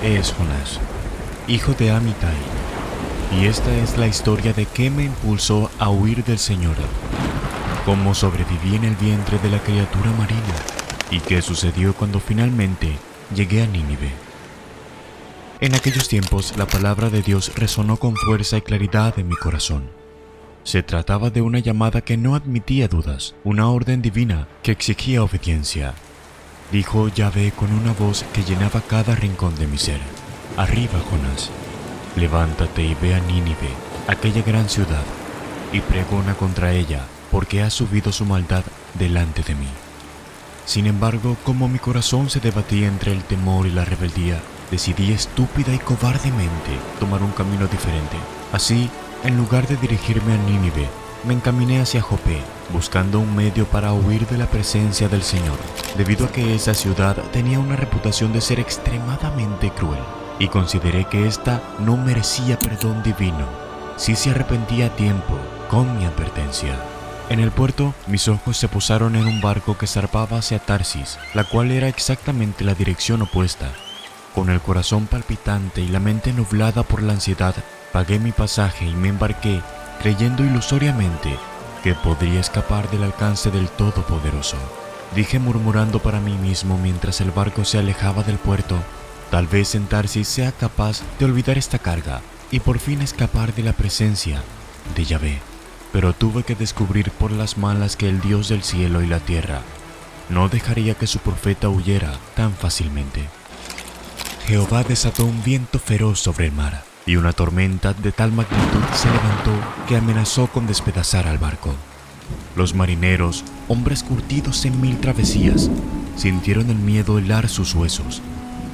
es Jonás, hijo de Amitai, y esta es la historia de qué me impulsó a huir del Señor, cómo sobreviví en el vientre de la criatura marina y qué sucedió cuando finalmente llegué a Nínive. En aquellos tiempos la palabra de Dios resonó con fuerza y claridad en mi corazón. Se trataba de una llamada que no admitía dudas, una orden divina que exigía obediencia. Dijo Yahvé con una voz que llenaba cada rincón de mi ser: «Arriba, Jonás, levántate y ve a Nínive, aquella gran ciudad, y pregona contra ella, porque ha subido su maldad delante de mí». Sin embargo, como mi corazón se debatía entre el temor y la rebeldía, decidí estúpida y cobardemente tomar un camino diferente. Así, en lugar de dirigirme a Nínive, me encaminé hacia Jope, buscando un medio para huir de la presencia del Señor, debido a que esa ciudad tenía una reputación de ser extremadamente cruel, y consideré que ésta no merecía perdón divino si se arrepentía a tiempo con mi advertencia. En el puerto, mis ojos se posaron en un barco que zarpaba hacia Tarsis, la cual era exactamente la dirección opuesta. Con el corazón palpitante y la mente nublada por la ansiedad, pagué mi pasaje y me embarqué, creyendo ilusoriamente que podría escapar del alcance del Todopoderoso. Dije murmurando para mí mismo mientras el barco se alejaba del puerto: tal vez en Tarsis sea capaz de olvidar esta carga y por fin escapar de la presencia de Yahvé. Pero tuve que descubrir por las malas que el Dios del cielo y la tierra no dejaría que su profeta huyera tan fácilmente. Jehová desató un viento feroz sobre el mar, y una tormenta de tal magnitud se levantó que amenazó con despedazar al barco. Los marineros, hombres curtidos en 1000 travesías, sintieron el miedo helar sus huesos.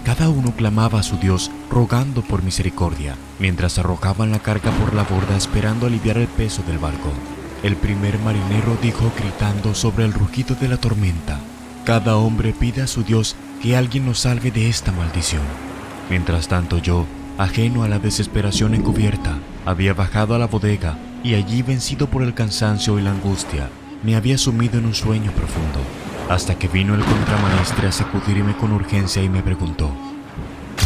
Cada uno clamaba a su Dios rogando por misericordia, mientras arrojaban la carga por la borda esperando aliviar el peso del barco. El primer marinero dijo gritando sobre el rugido de la tormenta: «Cada hombre pide a su Dios que alguien nos salve de esta maldición». Mientras tanto yo, ajeno a la desesperación encubierta, había bajado a la bodega y allí, vencido por el cansancio y la angustia, me había sumido en un sueño profundo, hasta que vino el contramaestre a sacudirme con urgencia y me preguntó: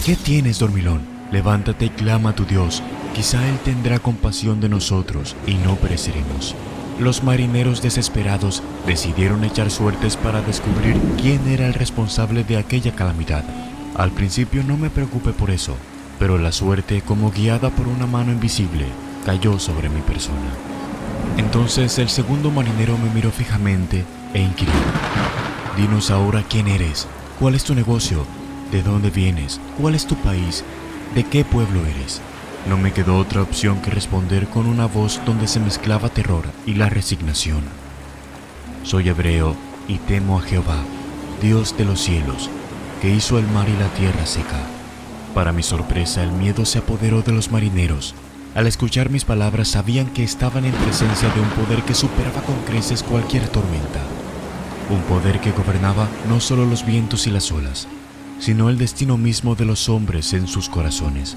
«¿Qué tienes, dormilón? Levántate y clama a tu Dios, quizá Él tendrá compasión de nosotros y no pereceremos». Los marineros desesperados decidieron echar suertes para descubrir quién era el responsable de aquella calamidad. Al principio no me preocupé por eso, pero la suerte, como guiada por una mano invisible, cayó sobre mi persona. Entonces el segundo marinero me miró fijamente e inquirió: «Dinos ahora quién eres, cuál es tu negocio, de dónde vienes, cuál es tu país, de qué pueblo eres». No me quedó otra opción que responder con una voz donde se mezclaba terror y la resignación: «Soy hebreo y temo a Jehová, Dios de los cielos, que hizo el mar y la tierra seca». Para mi sorpresa, el miedo se apoderó de los marineros. Al escuchar mis palabras, sabían que estaban en presencia de un poder que superaba con creces cualquier tormenta. Un poder que gobernaba no solo los vientos y las olas, sino el destino mismo de los hombres en sus corazones.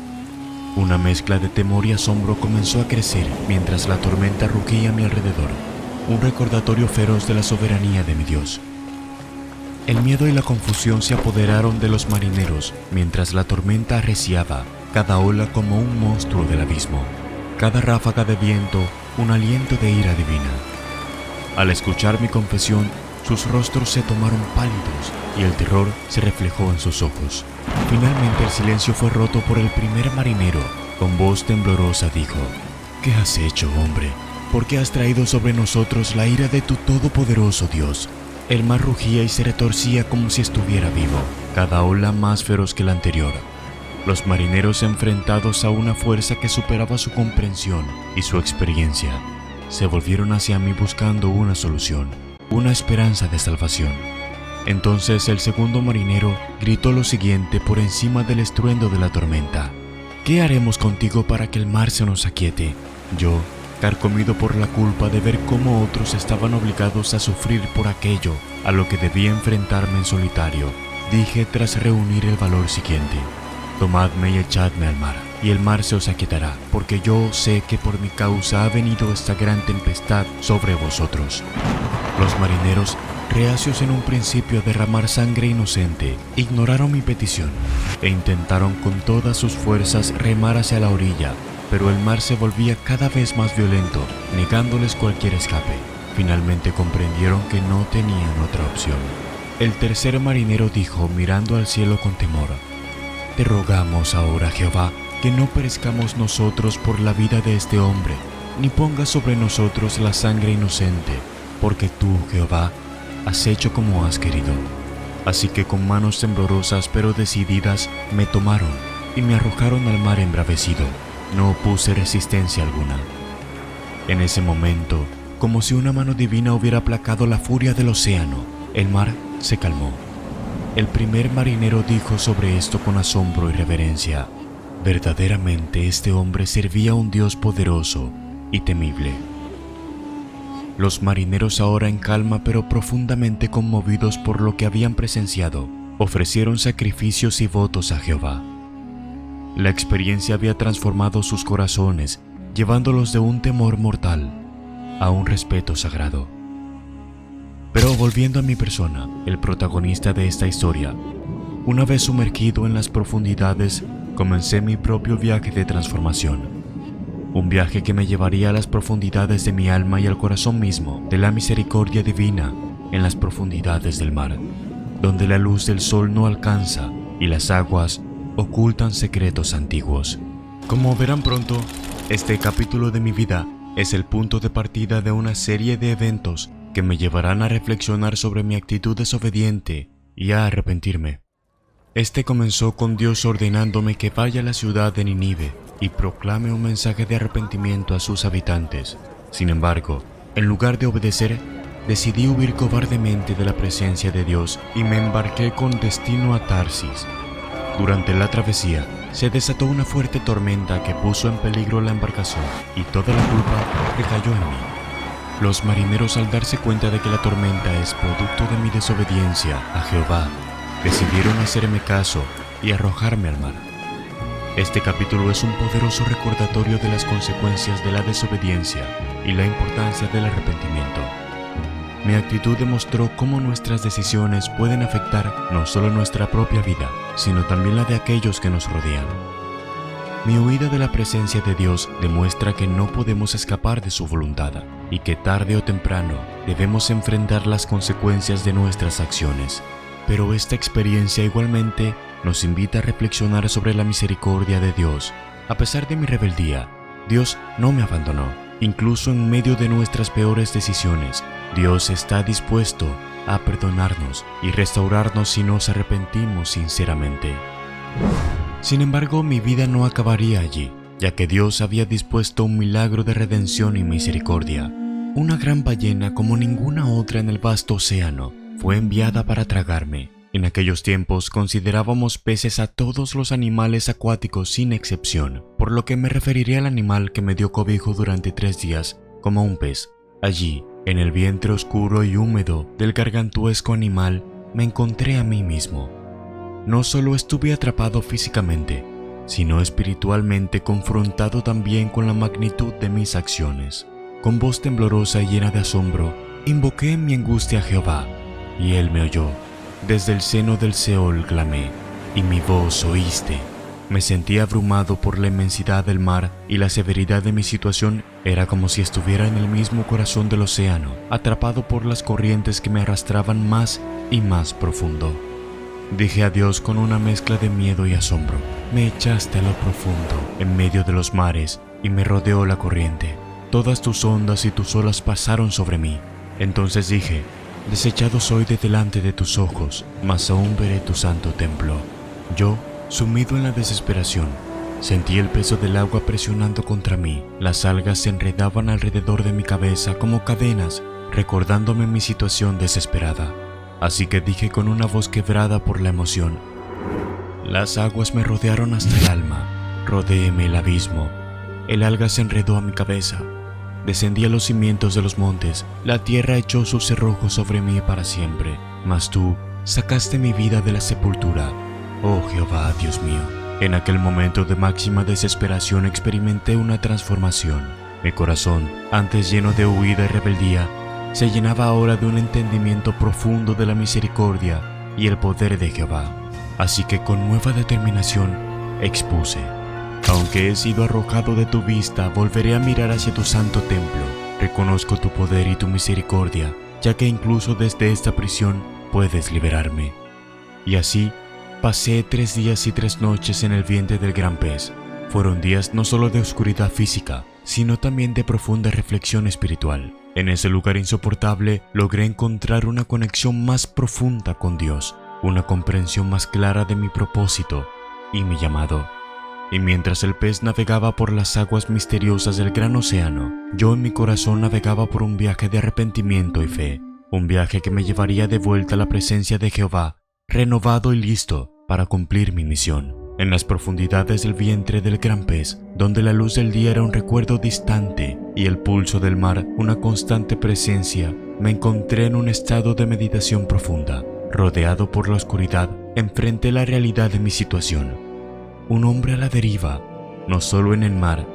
Una mezcla de temor y asombro comenzó a crecer mientras la tormenta rugía a mi alrededor, un recordatorio feroz de la soberanía de mi Dios. El miedo y la confusión se apoderaron de los marineros mientras la tormenta arreciaba, cada ola como un monstruo del abismo, cada ráfaga de viento un aliento de ira divina. Al escuchar mi confesión, sus rostros se tomaron pálidos y el terror se reflejó en sus ojos. Finalmente el silencio fue roto por el primer marinero. Con voz temblorosa dijo: «¿Qué has hecho, hombre? ¿Por qué has traído sobre nosotros la ira de tu todopoderoso Dios?» El mar rugía y se retorcía como si estuviera vivo, cada ola más feroz que la anterior. Los marineros, enfrentados a una fuerza que superaba su comprensión y su experiencia, se volvieron hacia mí buscando una solución, una esperanza de salvación. Entonces el segundo marinero gritó lo siguiente por encima del estruendo de la tormenta: «¿Qué haremos contigo para que el mar se nos aquiete?». Yo, carcomido por la culpa de ver cómo otros estaban obligados a sufrir por aquello a lo que debía enfrentarme en solitario, dije tras reunir el valor siguiente: «Tomadme y echadme al mar, y el mar se os aquietará, porque yo sé que por mi causa ha venido esta gran tempestad sobre vosotros». Los marineros reacios en un principio a derramar sangre inocente, ignoraron mi petición e intentaron con todas sus fuerzas remar hacia la orilla, pero el mar se volvía cada vez más violento, negándoles cualquier escape. Finalmente comprendieron que no tenían otra opción. El tercer marinero dijo, mirando al cielo con temor: «Te rogamos ahora, Jehová, que no perezcamos nosotros por la vida de este hombre, ni pongas sobre nosotros la sangre inocente, porque tú, Jehová, has hecho como has querido». Así que con manos temblorosas pero decididas me tomaron y me arrojaron al mar embravecido. No opuse resistencia alguna. En ese momento, como si una mano divina hubiera aplacado la furia del océano, el mar se calmó. El primer marinero dijo sobre esto con asombro y reverencia: «Verdaderamente este hombre servía a un Dios poderoso y temible». Los marineros, ahora en calma pero profundamente conmovidos por lo que habían presenciado, ofrecieron sacrificios y votos a Jehová. La experiencia había transformado sus corazones, llevándolos de un temor mortal a un respeto sagrado. Pero volviendo a mi persona, el protagonista de esta historia, una vez sumergido en las profundidades, comencé mi propio viaje de transformación. Un viaje que me llevaría a las profundidades de mi alma y al corazón mismo de la misericordia divina en las profundidades del mar, donde la luz del sol no alcanza y las aguas ocultan secretos antiguos. Como verán pronto, este capítulo de mi vida es el punto de partida de una serie de eventos que me llevarán a reflexionar sobre mi actitud desobediente y a arrepentirme. Este comenzó con Dios ordenándome que vaya a la ciudad de Nínive y proclame un mensaje de arrepentimiento a sus habitantes. Sin embargo, en lugar de obedecer, decidí huir cobardemente de la presencia de Dios y me embarqué con destino a Tarsis. Durante la travesía, se desató una fuerte tormenta que puso en peligro la embarcación y toda la culpa recayó en mí. Los marineros, al darse cuenta de que la tormenta es producto de mi desobediencia a Jehová, decidieron hacerme caso y arrojarme al mar. Este capítulo es un poderoso recordatorio de las consecuencias de la desobediencia y la importancia del arrepentimiento. Mi actitud demostró cómo nuestras decisiones pueden afectar no solo nuestra propia vida, sino también la de aquellos que nos rodean. Mi huida de la presencia de Dios demuestra que no podemos escapar de su voluntad y que tarde o temprano debemos enfrentar las consecuencias de nuestras acciones. Pero esta experiencia igualmente nos invita a reflexionar sobre la misericordia de Dios. A pesar de mi rebeldía, Dios no me abandonó. Incluso en medio de nuestras peores decisiones, Dios está dispuesto a perdonarnos y restaurarnos si nos arrepentimos sinceramente. Sin embargo, mi vida no acabaría allí, ya que Dios había dispuesto un milagro de redención y misericordia. Una gran ballena como ninguna otra en el vasto océano fue enviada para tragarme. En aquellos tiempos considerábamos peces a todos los animales acuáticos sin excepción, por lo que me referiré al animal que me dio cobijo durante 3 días como un pez. Allí, en el vientre oscuro y húmedo del gargantuesco animal, me encontré a mí mismo. No solo estuve atrapado físicamente, sino espiritualmente confrontado también con la magnitud de mis acciones. Con voz temblorosa y llena de asombro, invoqué en mi angustia a Jehová, y Él me oyó. Desde el seno del Seol clamé, y mi voz oíste. Me sentí abrumado por la inmensidad del mar y la severidad de mi situación era como si estuviera en el mismo corazón del océano, atrapado por las corrientes que me arrastraban más y más profundo. Dije a Dios con una mezcla de miedo y asombro: me echaste a lo profundo, en medio de los mares, y me rodeó la corriente. Todas tus ondas y tus olas pasaron sobre mí. Entonces dije: desechado soy de delante de tus ojos, mas aún veré tu santo templo. Yo, sumido en la desesperación, sentí el peso del agua presionando contra mí. Las algas se enredaban alrededor de mi cabeza como cadenas, recordándome mi situación desesperada. Así que dije con una voz quebrada por la emoción: las aguas me rodearon hasta el alma, rodéeme el abismo. El alga se enredó a mi cabeza. Descendí a los cimientos de los montes, la tierra echó sus cerrojos sobre mí para siempre. Mas tú sacaste mi vida de la sepultura, oh Jehová, Dios mío. En aquel momento de máxima desesperación experimenté una transformación. Mi corazón, antes lleno de huida y rebeldía, se llenaba ahora de un entendimiento profundo de la misericordia y el poder de Jehová. Así que con nueva determinación expuse: aunque he sido arrojado de tu vista, volveré a mirar hacia tu santo templo. Reconozco tu poder y tu misericordia, ya que incluso desde esta prisión puedes liberarme. Y así pasé 3 días y 3 noches en el vientre del gran pez. Fueron días no solo de oscuridad física, sino también de profunda reflexión espiritual. En ese lugar insoportable logré encontrar una conexión más profunda con Dios, una comprensión más clara de mi propósito y mi llamado. Y mientras el pez navegaba por las aguas misteriosas del gran océano, yo en mi corazón navegaba por un viaje de arrepentimiento y fe, un viaje que me llevaría de vuelta a la presencia de Jehová, renovado y listo para cumplir mi misión. En las profundidades del vientre del gran pez, donde la luz del día era un recuerdo distante y el pulso del mar una constante presencia, me encontré en un estado de meditación profunda. Rodeado por la oscuridad, enfrenté la realidad de mi situación. Un hombre a la deriva, no solo en el mar,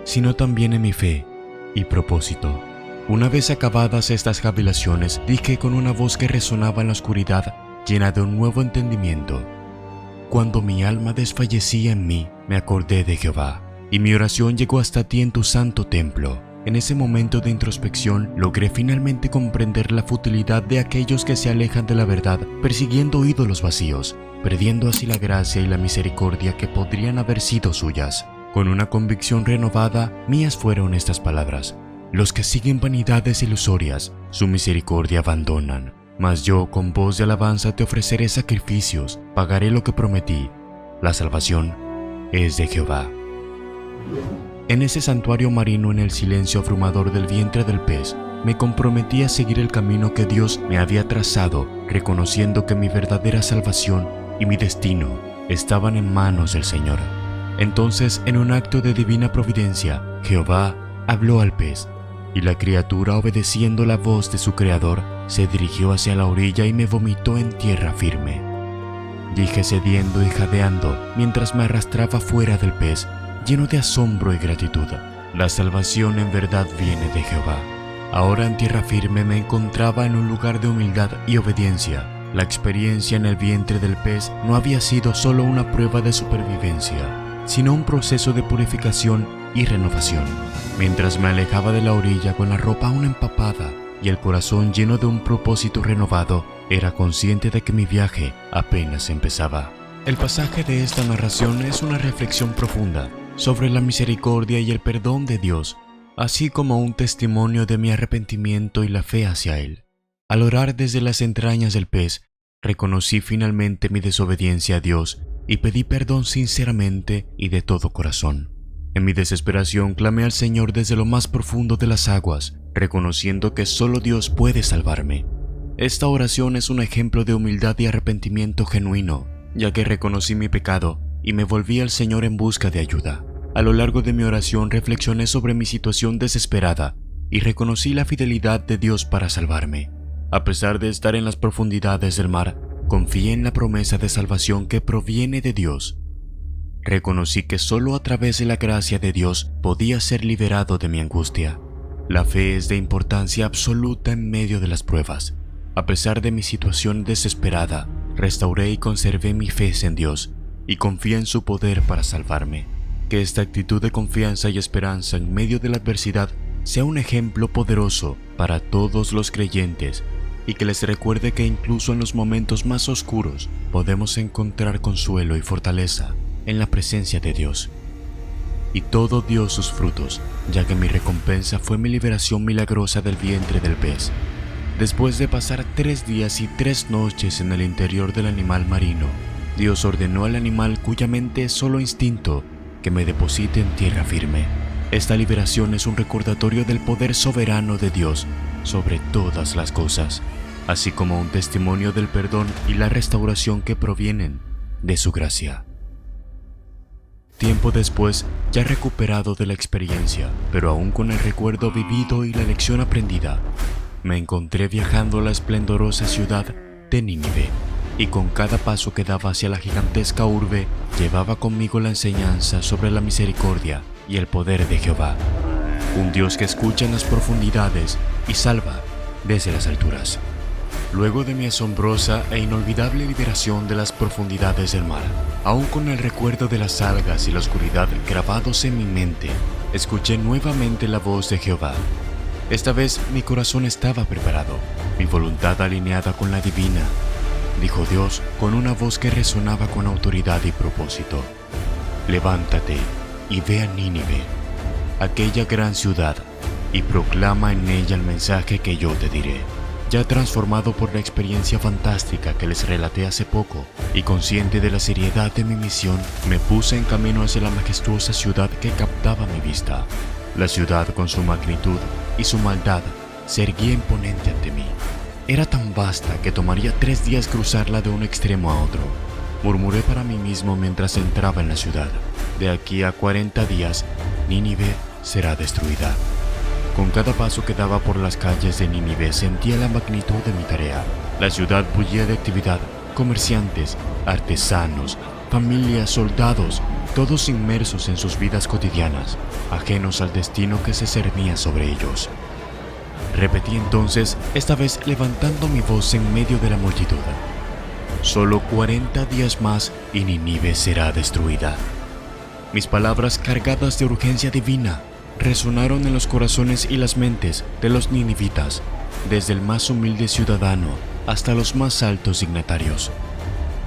sino también en mi fe y propósito. Una vez acabadas estas cavilaciones, dije con una voz que resonaba en la oscuridad, llena de un nuevo entendimiento: cuando mi alma desfallecía en mí, me acordé de Jehová, y mi oración llegó hasta ti en tu santo templo. En ese momento de introspección, logré finalmente comprender la futilidad de aquellos que se alejan de la verdad, persiguiendo ídolos vacíos, perdiendo así la gracia y la misericordia que podrían haber sido suyas. Con una convicción renovada, mías fueron estas palabras: los que siguen vanidades ilusorias, su misericordia abandonan. Mas yo, con voz de alabanza, te ofreceré sacrificios, pagaré lo que prometí. La salvación es de Jehová. En ese santuario marino, en el silencio abrumador del vientre del pez, me comprometí a seguir el camino que Dios me había trazado, reconociendo que mi verdadera salvación y mi destino estaban en manos del Señor. Entonces, en un acto de divina providencia, Jehová habló al pez, y la criatura, obedeciendo la voz de su creador, se dirigió hacia la orilla y me vomitó en tierra firme. Dije cediendo y jadeando mientras me arrastraba fuera del pez, lleno de asombro y gratitud: la salvación en verdad viene de Jehová. Ahora en tierra firme me encontraba en un lugar de humildad y obediencia. La experiencia en el vientre del pez no había sido solo una prueba de supervivencia, sino un proceso de purificación y renovación. Mientras me alejaba de la orilla con la ropa aún empapada y el corazón lleno de un propósito renovado, era consciente de que mi viaje apenas empezaba. El pasaje de esta narración es una reflexión profunda sobre la misericordia y el perdón de Dios, así como un testimonio de mi arrepentimiento y la fe hacia Él. Al orar desde las entrañas del pez, reconocí finalmente mi desobediencia a Dios y pedí perdón sinceramente y de todo corazón. En mi desesperación clamé al Señor desde lo más profundo de las aguas, reconociendo que solo Dios puede salvarme. Esta oración es un ejemplo de humildad y arrepentimiento genuino, ya que reconocí mi pecado y me volví al Señor en busca de ayuda. A lo largo de mi oración reflexioné sobre mi situación desesperada y reconocí la fidelidad de Dios para salvarme. A pesar de estar en las profundidades del mar, confié en la promesa de salvación que proviene de Dios. Reconocí que solo a través de la gracia de Dios podía ser liberado de mi angustia. La fe es de importancia absoluta en medio de las pruebas. A pesar de mi situación desesperada, restauré y conservé mi fe en Dios y confié en su poder para salvarme. Que esta actitud de confianza y esperanza en medio de la adversidad sea un ejemplo poderoso para todos los creyentes y que les recuerde que incluso en los momentos más oscuros podemos encontrar consuelo y fortaleza en la presencia de Dios. Y todo dio sus frutos, ya que mi recompensa fue mi liberación milagrosa del vientre del pez. Después de pasar 3 días y 3 noches en el interior del animal marino, Dios ordenó al animal, cuya mente es solo instinto, que me deposite en tierra firme. Esta liberación es un recordatorio del poder soberano de Dios sobre todas las cosas, así como un testimonio del perdón y la restauración que provienen de su gracia. Tiempo después, ya recuperado de la experiencia, pero aún con el recuerdo vivido y la lección aprendida, me encontré viajando a la esplendorosa ciudad de Nínive, y con cada paso que daba hacia la gigantesca urbe, llevaba conmigo la enseñanza sobre la misericordia y el poder de Jehová, un Dios que escucha en las profundidades y salva desde las alturas. Luego de mi asombrosa e inolvidable liberación de las profundidades del mar, aún con el recuerdo de las algas y la oscuridad grabados en mi mente, escuché nuevamente la voz de Jehová. Esta vez mi corazón estaba preparado, mi voluntad alineada con la divina. Dijo Dios con una voz que resonaba con autoridad y propósito: levántate y ve a Nínive, aquella gran ciudad, y proclama en ella el mensaje que yo te diré. Ya transformado por la experiencia fantástica que les relaté hace poco y consciente de la seriedad de mi misión, me puse en camino hacia la majestuosa ciudad que captaba mi vista. La ciudad, con su magnitud y su maldad, se erguía imponente ante mí. Era tan vasta que tomaría 3 días cruzarla de un extremo a otro. Murmuré para mí mismo mientras entraba en la ciudad: de aquí a 40 días, Nínive será destruida. Con cada paso que daba por las calles de Nínive sentía la magnitud de mi tarea. La ciudad bullía de actividad: comerciantes, artesanos, familias, soldados, todos inmersos en sus vidas cotidianas, ajenos al destino que se cernía sobre ellos. Repetí entonces, esta vez levantando mi voz en medio de la multitud: solo 40 días más y Nínive será destruida. Mis palabras, cargadas de urgencia divina, resonaron en los corazones y las mentes de los ninivitas, desde el más humilde ciudadano hasta los más altos dignatarios.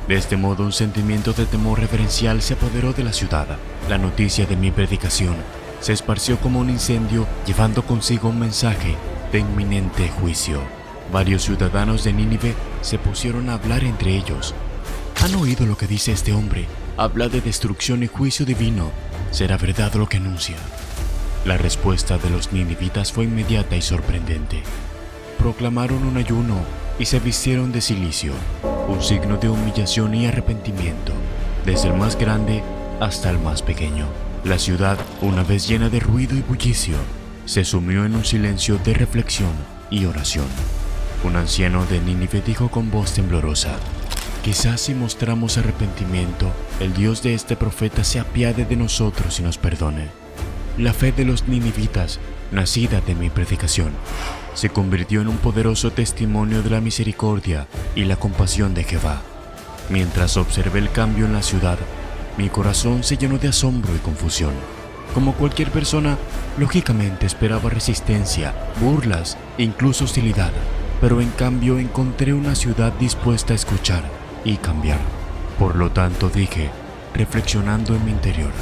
De este modo, un sentimiento de temor reverencial se apoderó de la ciudad. La noticia de mi predicación se esparció como un incendio, llevando consigo un mensaje de inminente juicio. Varios ciudadanos de Nínive se pusieron a hablar entre ellos: ¿han oído lo que dice este hombre? Habla de destrucción y juicio divino. ¿Será verdad lo que anuncia? La respuesta de los ninivitas fue inmediata y sorprendente. Proclamaron un ayuno y se vistieron de cilicio, un signo de humillación y arrepentimiento, desde el más grande hasta el más pequeño. La ciudad, una vez llena de ruido y bullicio, se sumió en un silencio de reflexión y oración. Un anciano de Nínive dijo con voz temblorosa: quizás si mostramos arrepentimiento, el Dios de este profeta se apiade de nosotros y nos perdone. La fe de los ninivitas, nacida de mi predicación, se convirtió en un poderoso testimonio de la misericordia y la compasión de Jehová. Mientras observé el cambio en la ciudad, mi corazón se llenó de asombro y confusión. Como cualquier persona, lógicamente esperaba resistencia, burlas e incluso hostilidad, pero en cambio encontré una ciudad dispuesta a escuchar y cambiar. Por lo tanto dije, reflexionando en mi interior: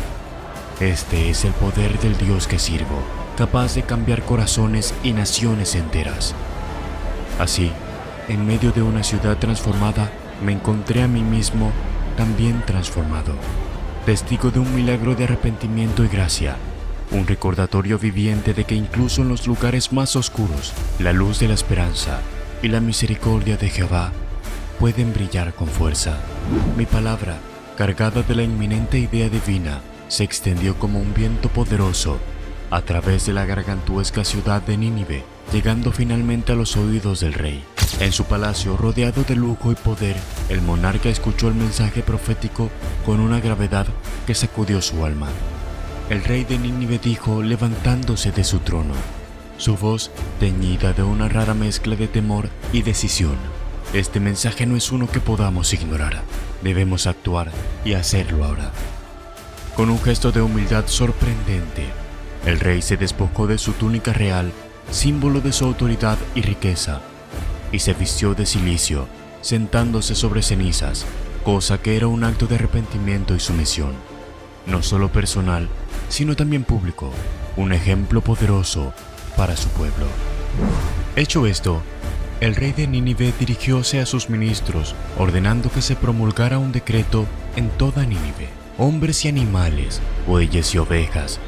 este es el poder del Dios que sirvo, capaz de cambiar corazones y naciones enteras. Así, en medio de una ciudad transformada, me encontré a mí mismo también transformado, testigo de un milagro de arrepentimiento y gracia, un recordatorio viviente de que incluso en los lugares más oscuros, la luz de la esperanza y la misericordia de Jehová pueden brillar con fuerza. Mi palabra, cargada de la inminente idea divina, se extendió como un viento poderoso a través de la gargantuesca ciudad de Nínive, llegando finalmente a los oídos del rey. En su palacio, rodeado de lujo y poder, el monarca escuchó el mensaje profético con una gravedad que sacudió su alma. El rey de Nínive dijo, levantándose de su trono, su voz teñida de una rara mezcla de temor y decisión: este mensaje no es uno que podamos ignorar. Debemos actuar y hacerlo ahora. Con un gesto de humildad sorprendente, el rey se despojó de su túnica real, símbolo de su autoridad y riqueza, y se vistió de cilicio, sentándose sobre cenizas, cosa que era un acto de arrepentimiento y sumisión, no solo personal, sino también público, un ejemplo poderoso para su pueblo. Hecho esto, el rey de Nínive dirigióse a sus ministros, ordenando que se promulgara un decreto en toda Nínive: hombres y animales, bueyes y ovejas,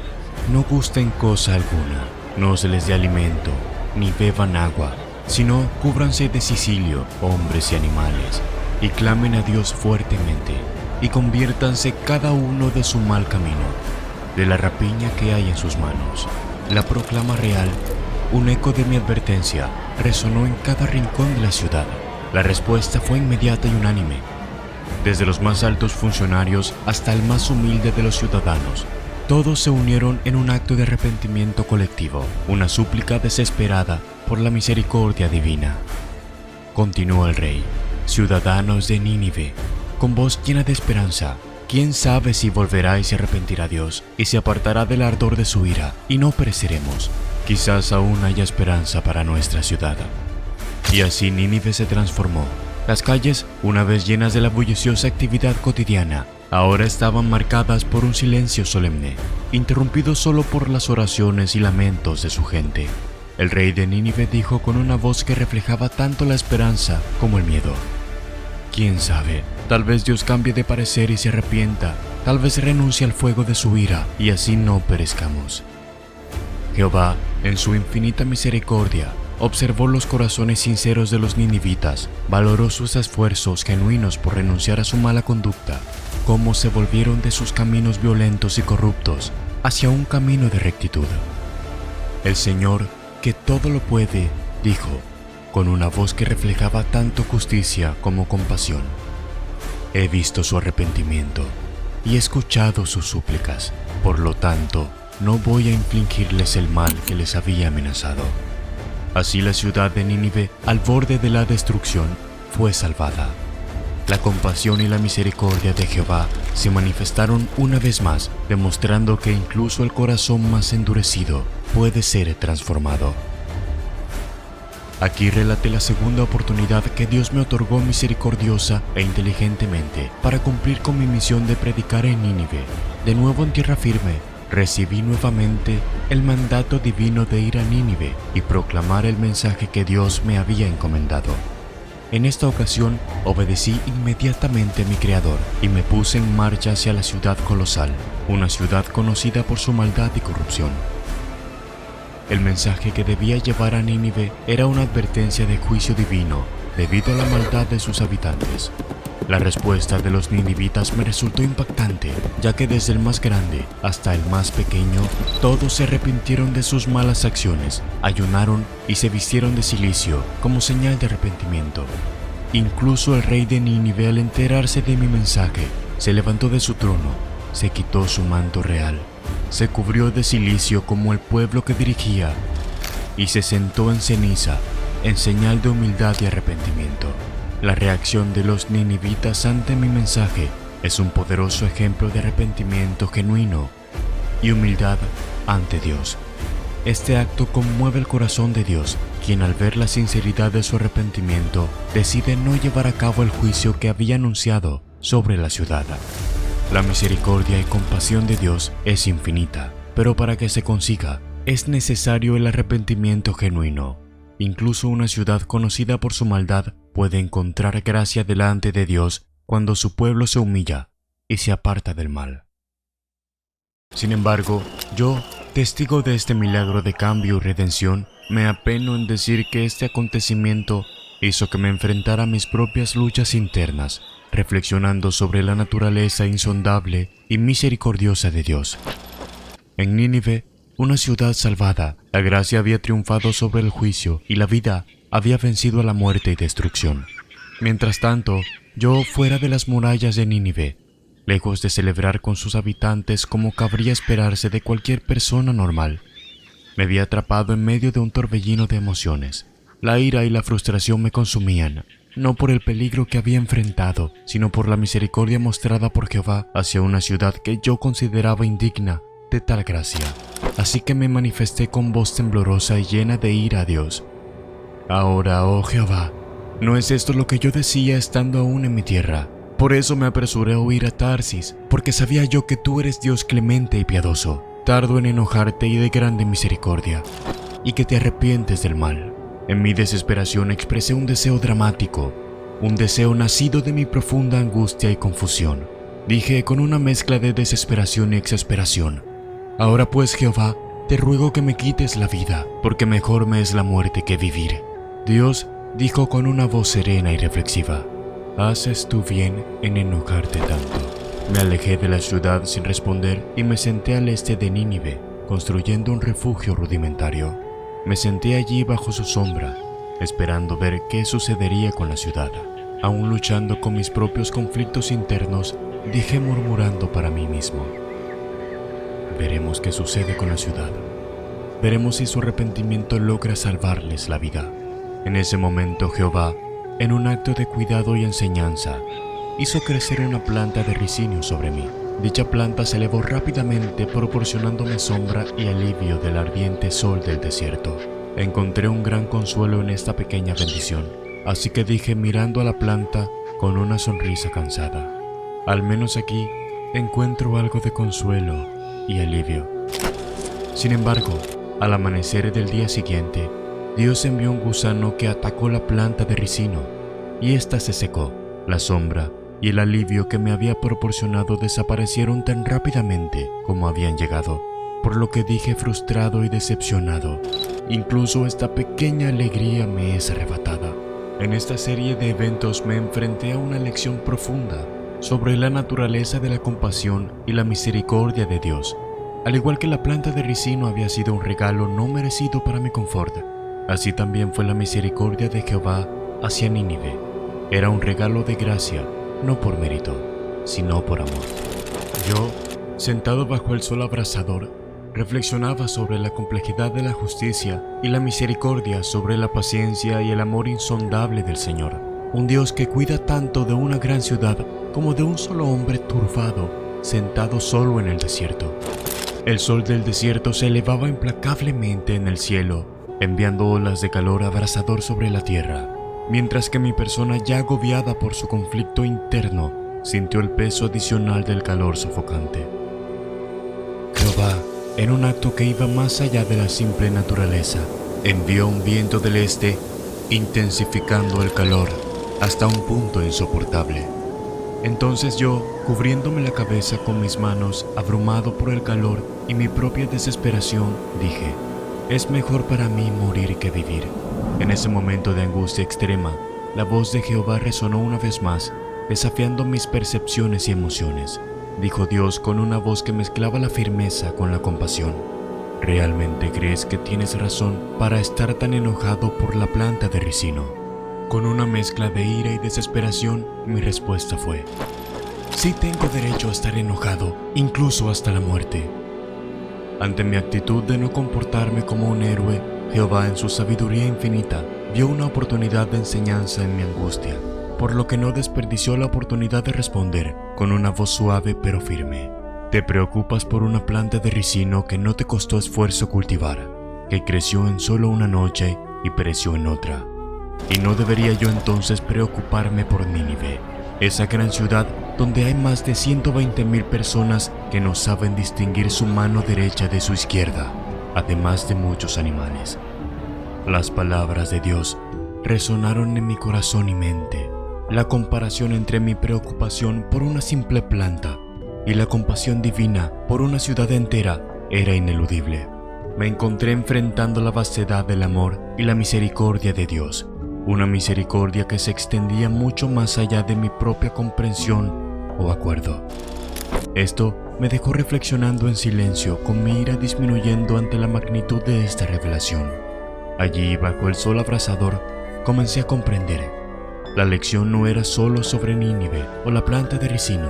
no gusten cosa alguna, no se les dé alimento, ni beban agua, sino cúbranse de cilicio, hombres y animales, y clamen a Dios fuertemente, y conviértanse cada uno de su mal camino, de la rapiña que hay en sus manos. La proclama real, un eco de mi advertencia, resonó en cada rincón de la ciudad. La respuesta fue inmediata y unánime. Desde los más altos funcionarios hasta el más humilde de los ciudadanos, Todos se unieron en un acto de arrepentimiento colectivo, una súplica desesperada por la misericordia divina. Continuó el rey: ciudadanos de Nínive, con voz llena de esperanza, ¿quién sabe si volverá y se arrepentirá Dios y se apartará del ardor de su ira y no pereceremos? Quizás aún haya esperanza para nuestra ciudad. Y así Nínive se transformó. Las calles, una vez llenas de la bulliciosa actividad cotidiana, ahora estaban marcadas por un silencio solemne, interrumpido solo por las oraciones y lamentos de su gente. El rey de Nínive dijo con una voz que reflejaba tanto la esperanza como el miedo: ¿quién sabe? Tal vez Dios cambie de parecer y se arrepienta, tal vez renuncie al fuego de su ira y así no perezcamos. Jehová, en su infinita misericordia, observó los corazones sinceros de los ninivitas, valoró sus esfuerzos genuinos por renunciar a su mala conducta, cómo se volvieron de sus caminos violentos y corruptos hacia un camino de rectitud. El Señor, que todo lo puede, dijo, con una voz que reflejaba tanto justicia como compasión: he visto su arrepentimiento y he escuchado sus súplicas, por lo tanto, no voy a infligirles el mal que les había amenazado. Así la ciudad de Nínive, al borde de la destrucción, fue salvada. La compasión y la misericordia de Jehová se manifestaron una vez más, demostrando que incluso el corazón más endurecido puede ser transformado. Aquí relaté la segunda oportunidad que Dios me otorgó misericordiosa e inteligentemente para cumplir con mi misión de predicar en Nínive. De nuevo en tierra firme, recibí nuevamente el mandato divino de ir a Nínive y proclamar el mensaje que Dios me había encomendado. En esta ocasión, obedecí inmediatamente a mi Creador y me puse en marcha hacia la ciudad colosal, una ciudad conocida por su maldad y corrupción. El mensaje que debía llevar a Nínive era una advertencia de juicio divino debido a la maldad de sus habitantes. La respuesta de los ninivitas me resultó impactante, ya que desde el más grande hasta el más pequeño, todos se arrepintieron de sus malas acciones, ayunaron y se vistieron de cilicio como señal de arrepentimiento. Incluso el rey de Nínive, al enterarse de mi mensaje, se levantó de su trono, se quitó su manto real, se cubrió de cilicio como el pueblo que dirigía y se sentó en ceniza en señal de humildad y arrepentimiento. La reacción de los ninivitas ante mi mensaje es un poderoso ejemplo de arrepentimiento genuino y humildad ante Dios. Este acto conmueve el corazón de Dios, quien al ver la sinceridad de su arrepentimiento decide no llevar a cabo el juicio que había anunciado sobre la ciudad. La misericordia y compasión de Dios es infinita, pero para que se consiga es necesario el arrepentimiento genuino. Incluso una ciudad conocida por su maldad puede encontrar gracia delante de Dios cuando su pueblo se humilla y se aparta del mal. Sin embargo, yo, testigo de este milagro de cambio y redención, me apeno en decir que este acontecimiento hizo que me enfrentara a mis propias luchas internas, reflexionando sobre la naturaleza insondable y misericordiosa de Dios. En Nínive, una ciudad salvada, la gracia había triunfado sobre el juicio y la vida había vencido a la muerte y destrucción. Mientras tanto, yo, fuera de las murallas de Nínive, lejos de celebrar con sus habitantes como cabría esperarse de cualquier persona normal, me vi atrapado en medio de un torbellino de emociones. La ira y la frustración me consumían, no por el peligro que había enfrentado, sino por la misericordia mostrada por Jehová hacia una ciudad que yo consideraba indigna de tal gracia. Así que me manifesté con voz temblorosa y llena de ira a Dios. Ahora, oh Jehová, ¿no es esto lo que yo decía estando aún en mi tierra? Por eso me apresuré a huir a Tarsis, porque sabía yo que tú eres Dios clemente y piadoso, tardo en enojarte y de grande misericordia, y que te arrepientes del mal. En mi desesperación expresé un deseo dramático, un deseo nacido de mi profunda angustia y confusión. Dije con una mezcla de desesperación y exasperación: ahora pues, Jehová, te ruego que me quites la vida, porque mejor me es la muerte que vivir. Dios dijo con una voz serena y reflexiva: haces tú bien en enojarte tanto. Me alejé de la ciudad sin responder y me senté al este de Nínive, construyendo un refugio rudimentario. Me senté allí bajo su sombra, esperando ver qué sucedería con la ciudad. Aún luchando con mis propios conflictos internos, dije murmurando para mí mismo: Veremos qué sucede con la ciudad. Veremos si su arrepentimiento logra salvarles la vida. En ese momento Jehová, en un acto de cuidado y enseñanza, hizo crecer una planta de ricinio sobre mí. Dicha planta se elevó rápidamente, proporcionándome sombra y alivio del ardiente sol del desierto. Encontré un gran consuelo en esta pequeña bendición, así que dije mirando a la planta con una sonrisa cansada: al menos aquí encuentro algo de consuelo y alivio. Sin embargo, al amanecer del día siguiente, Dios envió un gusano que atacó la planta de ricino, y ésta se secó. La sombra y el alivio que me había proporcionado desaparecieron tan rápidamente como habían llegado, por lo que dije frustrado y decepcionado: incluso esta pequeña alegría me es arrebatada. En esta serie de eventos me enfrenté a una lección profunda sobre la naturaleza de la compasión y la misericordia de Dios. Al igual que la planta de ricino había sido un regalo no merecido para mi confort, así también fue la misericordia de Jehová hacia Nínive. Era un regalo de gracia, no por mérito, sino por amor. Yo, sentado bajo el sol abrasador, reflexionaba sobre la complejidad de la justicia y la misericordia, sobre la paciencia y el amor insondable del Señor. Un Dios que cuida tanto de una gran ciudad como de un solo hombre turbado, sentado solo en el desierto. El sol del desierto se elevaba implacablemente en el cielo, enviando olas de calor abrasador sobre la tierra, mientras que mi persona, ya agobiada por su conflicto interno, sintió el peso adicional del calor sofocante. Jehová, en un acto que iba más allá de la simple naturaleza, envió un viento del este, intensificando el calor hasta un punto insoportable. Entonces yo, cubriéndome la cabeza con mis manos, abrumado por el calor y mi propia desesperación, dije: es mejor para mí morir que vivir. En ese momento de angustia extrema, la voz de Jehová resonó una vez más, desafiando mis percepciones y emociones. Dijo Dios con una voz que mezclaba la firmeza con la compasión: ¿realmente crees que tienes razón para estar tan enojado por la planta de ricino? Con una mezcla de ira y desesperación, mi respuesta fue: sí tengo derecho a estar enojado, incluso hasta la muerte. Ante mi actitud de no comportarme como un héroe, Jehová, en su sabiduría infinita, vio una oportunidad de enseñanza en mi angustia, por lo que no desperdició la oportunidad de responder con una voz suave pero firme: te preocupas por una planta de ricino que no te costó esfuerzo cultivar, que creció en solo una noche y pereció en otra. ¿Y no debería yo entonces preocuparme por Nínive, esa gran ciudad donde hay más de 120,000 personas que no saben distinguir su mano derecha de su izquierda, además de muchos animales? Las palabras de Dios resonaron en mi corazón y mente. La comparación entre mi preocupación por una simple planta y la compasión divina por una ciudad entera era ineludible. Me encontré enfrentando la vastedad del amor y la misericordia de Dios, una misericordia que se extendía mucho más allá de mi propia comprensión o acuerdo. Esto me dejó reflexionando en silencio, con mi ira disminuyendo ante la magnitud de esta revelación. Allí, bajo el sol abrasador, comencé a comprender. La lección no era solo sobre Nínive o la planta de ricino,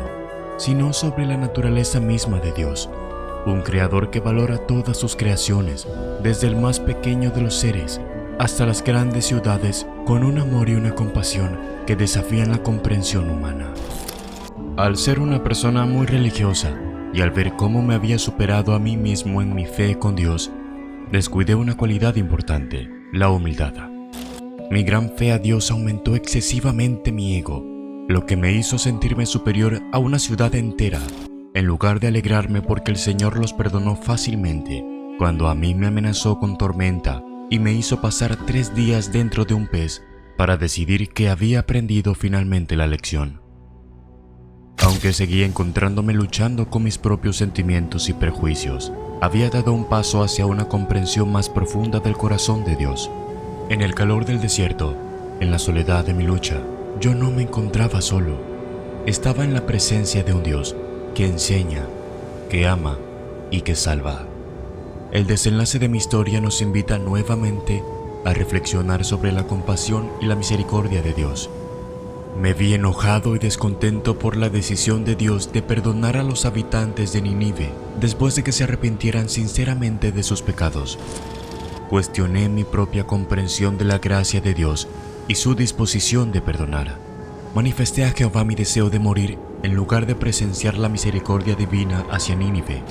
sino sobre la naturaleza misma de Dios, un creador que valora todas sus creaciones, desde el más pequeño de los seres hasta las grandes ciudades, con un amor y una compasión que desafían la comprensión humana. Al ser una persona muy religiosa y al ver cómo me había superado a mí mismo en mi fe con Dios, descuidé una cualidad importante: la humildad. Mi gran fe a Dios aumentó excesivamente mi ego, lo que me hizo sentirme superior a una ciudad entera, en lugar de alegrarme porque el Señor los perdonó fácilmente, cuando a mí me amenazó con tormenta y me hizo pasar 3 días dentro de un pez para decidir que había aprendido finalmente la lección. Aunque seguía encontrándome luchando con mis propios sentimientos y prejuicios, había dado un paso hacia una comprensión más profunda del corazón de Dios. En el calor del desierto, en la soledad de mi lucha, yo no me encontraba solo. Estaba en la presencia de un Dios que enseña, que ama y que salva. El desenlace de mi historia nos invita nuevamente a reflexionar sobre la compasión y la misericordia de Dios. Me vi enojado y descontento por la decisión de Dios de perdonar a los habitantes de Nínive después de que se arrepintieran sinceramente de sus pecados. Cuestioné mi propia comprensión de la gracia de Dios y su disposición de perdonar. Manifesté a Jehová mi deseo de morir en lugar de presenciar la misericordia divina hacia Nínive.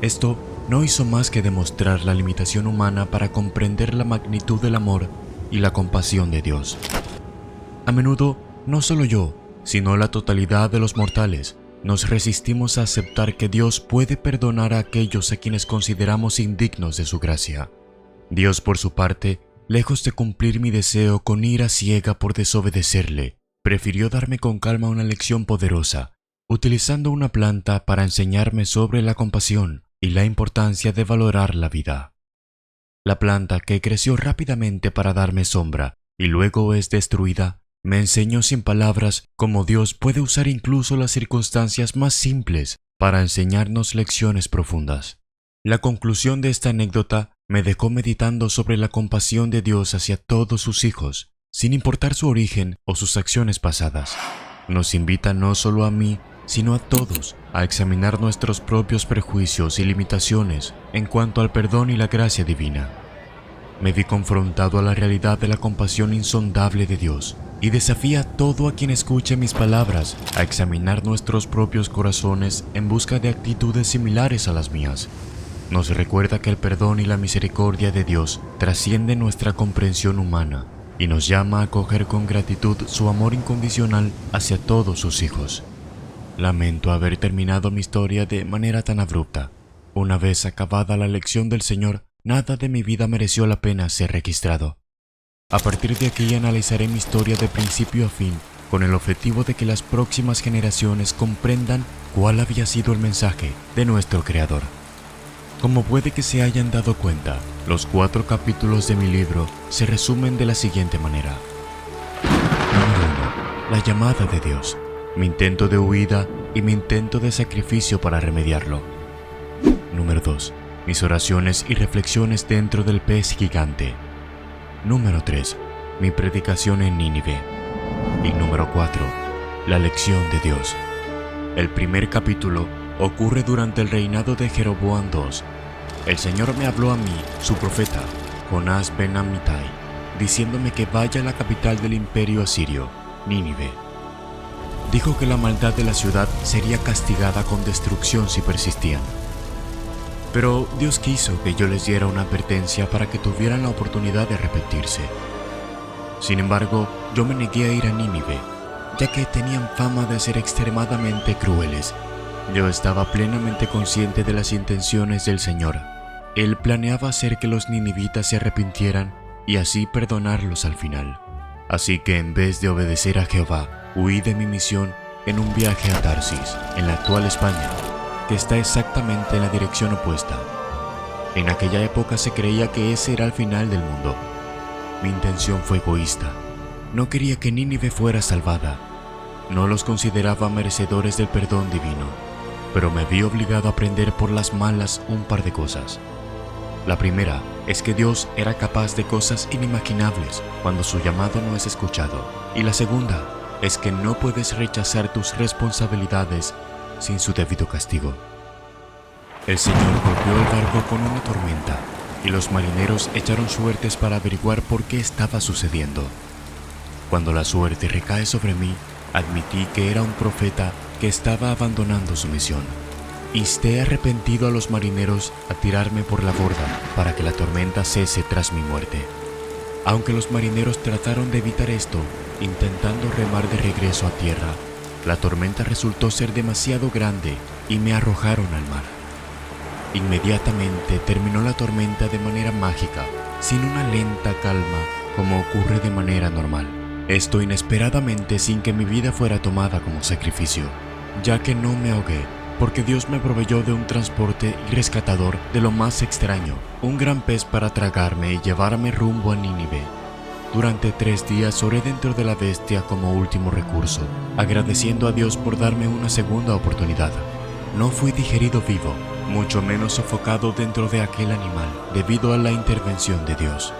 Esto no hizo más que demostrar la limitación humana para comprender la magnitud del amor y la compasión de Dios. A menudo, no solo yo, sino la totalidad de los mortales, nos resistimos a aceptar que Dios puede perdonar a aquellos a quienes consideramos indignos de su gracia. Dios, por su parte, lejos de cumplir mi deseo con ira ciega por desobedecerle, prefirió darme con calma una lección poderosa, utilizando una planta para enseñarme sobre la compasión y la importancia de valorar la vida. La planta, que creció rápidamente para darme sombra y luego es destruida, me enseñó sin palabras cómo Dios puede usar incluso las circunstancias más simples para enseñarnos lecciones profundas. La conclusión de esta anécdota me dejó meditando sobre la compasión de Dios hacia todos sus hijos, sin importar su origen o sus acciones pasadas. Nos invita no solo a mí, sino a todos, a examinar nuestros propios prejuicios y limitaciones en cuanto al perdón y la gracia divina. Me vi confrontado a la realidad de la compasión insondable de Dios y desafía a todo a quien escuche mis palabras a examinar nuestros propios corazones en busca de actitudes similares a las mías. Nos recuerda que el perdón y la misericordia de Dios trascienden nuestra comprensión humana y nos llama a acoger con gratitud su amor incondicional hacia todos sus hijos. Lamento haber terminado mi historia de manera tan abrupta. Una vez acabada la lección del Señor, nada de mi vida mereció la pena ser registrado. A partir de aquí analizaré mi historia de principio a fin, con el objetivo de que las próximas generaciones comprendan cuál había sido el mensaje de nuestro Creador. Como puede que se hayan dado cuenta, los 4 capítulos de mi libro se resumen de la siguiente manera. Número 1. La llamada de Dios, mi intento de huida y mi intento de sacrificio para remediarlo. Número 2. Mis oraciones y reflexiones dentro del pez gigante. Número 3. Mi predicación en Nínive. Y número 4. La lección de Dios. El primer capítulo ocurre durante el reinado de Jeroboam II. El Señor me habló a mí, su profeta, Jonás ben Amittai, diciéndome que vaya a la capital del imperio asirio, Nínive. Dijo que la maldad de la ciudad sería castigada con destrucción si persistían. Pero Dios quiso que yo les diera una advertencia para que tuvieran la oportunidad de arrepentirse. Sin embargo, yo me negué a ir a Nínive, ya que tenían fama de ser extremadamente crueles. Yo estaba plenamente consciente de las intenciones del Señor. Él planeaba hacer que los ninivitas se arrepintieran y así perdonarlos al final. Así que en vez de obedecer a Jehová, huí de mi misión en un viaje a Tarsis, en la actual España, que está exactamente en la dirección opuesta. En aquella época se creía que ese era el final del mundo. Mi intención fue egoísta. No quería que Nínive fuera salvada. No los consideraba merecedores del perdón divino, pero me vi obligado a aprender por las malas un par de cosas. La primera es que Dios era capaz de cosas inimaginables cuando su llamado no es escuchado. Y la segunda es que no puedes rechazar tus responsabilidades sin su debido castigo. El Señor golpeó el barco con una tormenta y los marineros echaron suertes para averiguar por qué estaba sucediendo. Cuando la suerte recae sobre mí, admití que era un profeta que estaba abandonando su misión. Insté arrepentido a los marineros a tirarme por la borda para que la tormenta cese tras mi muerte. Aunque los marineros trataron de evitar esto, intentando remar de regreso a tierra, la tormenta resultó ser demasiado grande y me arrojaron al mar. Inmediatamente terminó la tormenta de manera mágica, sin una lenta calma como ocurre de manera normal. Esto inesperadamente sin que mi vida fuera tomada como sacrificio, ya que no me ahogué, porque Dios me proveyó de un transporte y rescatador de lo más extraño, un gran pez para tragarme y llevarme rumbo a Nínive. Durante 3 días oré dentro de la bestia como último recurso, agradeciendo a Dios por darme una segunda oportunidad. No fui digerido vivo, mucho menos sofocado dentro de aquel animal, debido a la intervención de Dios.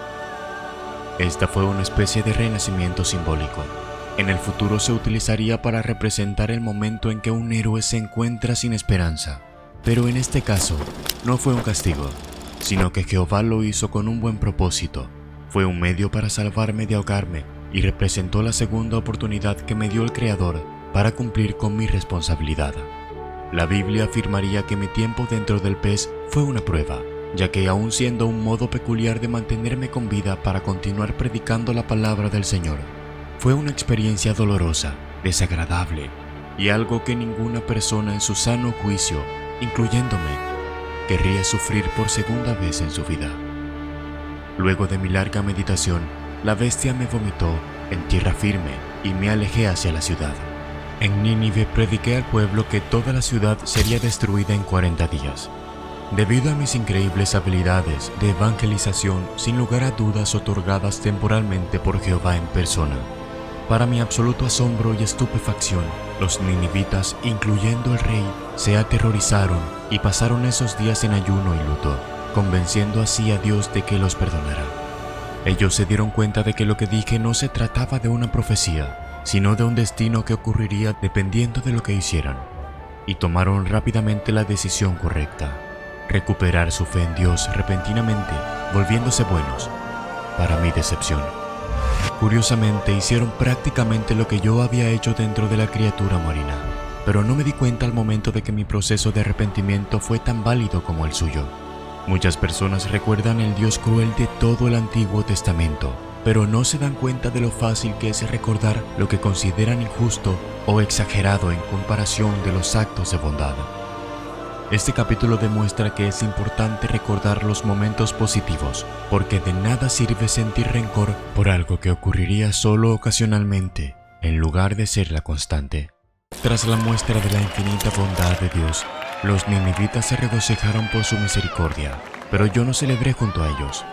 Esta fue una especie de renacimiento simbólico. en el futuro se utilizaría para representar el momento en que un héroe se encuentra sin esperanza. Pero en este caso, no fue un castigo, sino que Jehová lo hizo con un buen propósito. Fue un medio para salvarme de ahogarme y representó la segunda oportunidad que me dio el Creador para cumplir con mi responsabilidad. La Biblia afirmaría que mi tiempo dentro del pez fue una prueba, ya que aún siendo un modo peculiar de mantenerme con vida para continuar predicando la palabra del Señor, fue una experiencia dolorosa, desagradable y algo que ninguna persona en su sano juicio, incluyéndome, querría sufrir por segunda vez en su vida. Luego de mi larga meditación, la bestia me vomitó en tierra firme y me alejé hacia la ciudad. En Nínive prediqué al pueblo que toda la ciudad sería destruida en 40 días. Debido a mis increíbles habilidades de evangelización, sin lugar a dudas otorgadas temporalmente por Jehová en persona, para mi absoluto asombro y estupefacción, los ninivitas, incluyendo el rey, se aterrorizaron y pasaron esos días en ayuno y luto, convenciendo así a Dios de que los perdonara. Ellos se dieron cuenta de que lo que dije no se trataba de una profecía, sino de un destino que ocurriría dependiendo de lo que hicieran, y tomaron rápidamente la decisión correcta: recuperar su fe en Dios repentinamente, volviéndose buenos. Para mi decepción, curiosamente hicieron prácticamente lo que yo había hecho dentro de la criatura marina, pero no me di cuenta al momento de que mi proceso de arrepentimiento fue tan válido como el suyo. Muchas personas recuerdan el Dios cruel de todo el Antiguo Testamento, pero no se dan cuenta de lo fácil que es recordar lo que consideran injusto o exagerado en comparación de los actos de bondad. Este capítulo demuestra que es importante recordar los momentos positivos, porque de nada sirve sentir rencor por algo que ocurriría solo ocasionalmente, en lugar de ser la constante. Tras la muestra de la infinita bondad de Dios, los ninivitas se regocijaron por su misericordia, pero yo no celebré junto a ellos.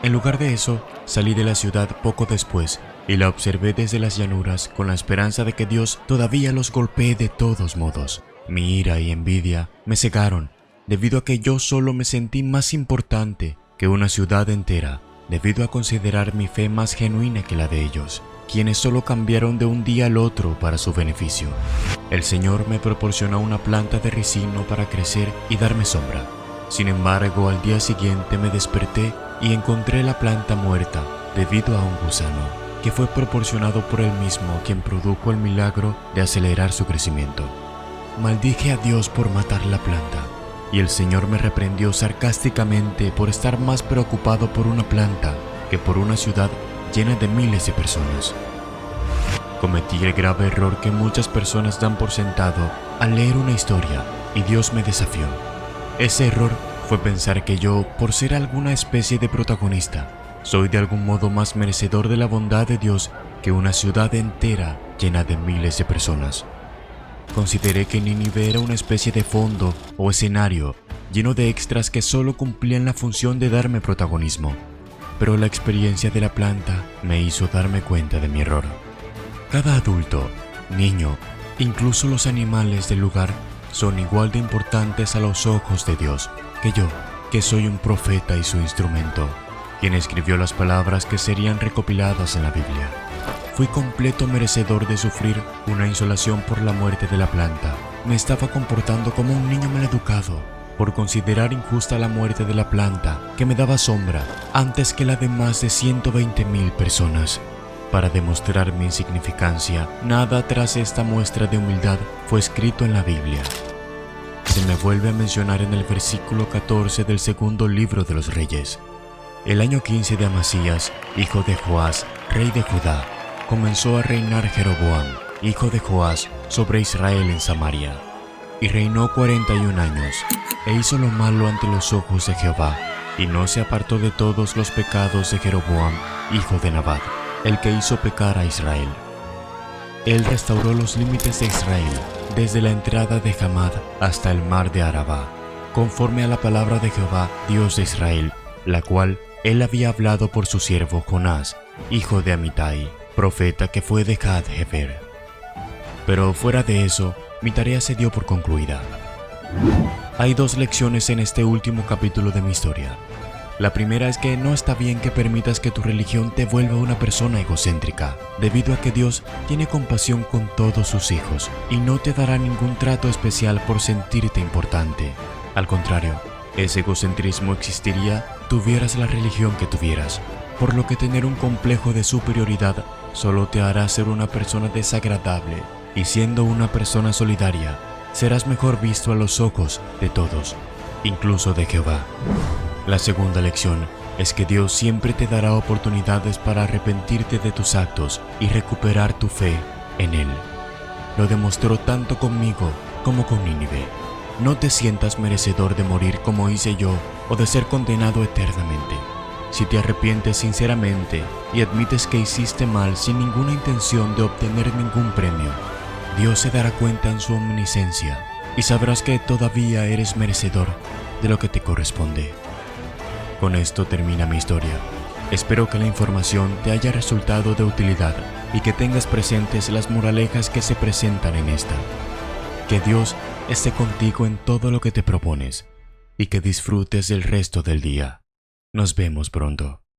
En lugar de eso, salí de la ciudad poco después y la observé desde las llanuras con la esperanza de que Dios todavía los golpee de todos modos. Mi ira y envidia me cegaron, debido a que yo solo me sentí más importante que una ciudad entera, debido a considerar mi fe más genuina que la de ellos, quienes solo cambiaron de un día al otro para su beneficio. El Señor me proporcionó una planta de ricino para crecer y darme sombra. Sin embargo, al día siguiente me desperté y encontré la planta muerta debido a un gusano, que fue proporcionado por él mismo, quien produjo el milagro de acelerar su crecimiento. Maldije a Dios por matar la planta, y el Señor me reprendió sarcásticamente por estar más preocupado por una planta que por una ciudad llena de miles de personas. Cometí el grave error que muchas personas dan por sentado al leer una historia, y Dios me desafió. Ese error fue pensar que yo, por ser alguna especie de protagonista, soy de algún modo más merecedor de la bondad de Dios que una ciudad entera llena de miles de personas. Consideré que Nínive era una especie de fondo o escenario lleno de extras que solo cumplían la función de darme protagonismo, pero la experiencia de la planta me hizo darme cuenta de mi error. Cada adulto, niño, incluso los animales del lugar son igual de importantes a los ojos de Dios que yo, que soy un profeta y su instrumento, quien escribió las palabras que serían recopiladas en la Biblia. Fui completo merecedor de sufrir una insolación por la muerte de la planta. Me estaba comportando como un niño maleducado por considerar injusta la muerte de la planta que me daba sombra antes que la de más de 120,000 personas. Para demostrar mi insignificancia, nada tras esta muestra de humildad fue escrito en la Biblia. Se me vuelve a mencionar en el versículo 14 del segundo libro de los Reyes. El año 15 de Amasías, hijo de Joás, rey de Judá, comenzó a reinar Jeroboam, hijo de Joás, sobre Israel en Samaria. Y reinó 41 años, e hizo lo malo ante los ojos de Jehová, y no se apartó de todos los pecados de Jeroboam, hijo de Nabat, el que hizo pecar a Israel. Él restauró los límites de Israel, desde la entrada de Hamad hasta el mar de Arabá, conforme a la palabra de Jehová, Dios de Israel, la cual él había hablado por su siervo Jonás, hijo de Amitai, profeta que fue de Gad-Hefer. Pero fuera de eso, mi tarea se dio por concluida. Hay dos lecciones en este último capítulo de mi historia. La primera es que no está bien que permitas que tu religión te vuelva una persona egocéntrica, debido a que Dios tiene compasión con todos sus hijos y no te dará ningún trato especial por sentirte importante. Al contrario, ese egocentrismo existiría tuvieras la religión que tuvieras, por lo que tener un complejo de superioridad solo te hará ser una persona desagradable, y siendo una persona solidaria, serás mejor visto a los ojos de todos, incluso de Jehová. La segunda lección es que Dios siempre te dará oportunidades para arrepentirte de tus actos y recuperar tu fe en Él. Lo demostró tanto conmigo como con Nínive. No te sientas merecedor de morir como hice yo o de ser condenado eternamente. Si te arrepientes sinceramente y admites que hiciste mal sin ninguna intención de obtener ningún premio, Dios se dará cuenta en su omnisciencia y sabrás que todavía eres merecedor de lo que te corresponde. Con esto termina mi historia. Espero que la información te haya resultado de utilidad y que tengas presentes las moralejas que se presentan en esta. Que Dios esté contigo en todo lo que te propones y que disfrutes del resto del día. Nos vemos pronto.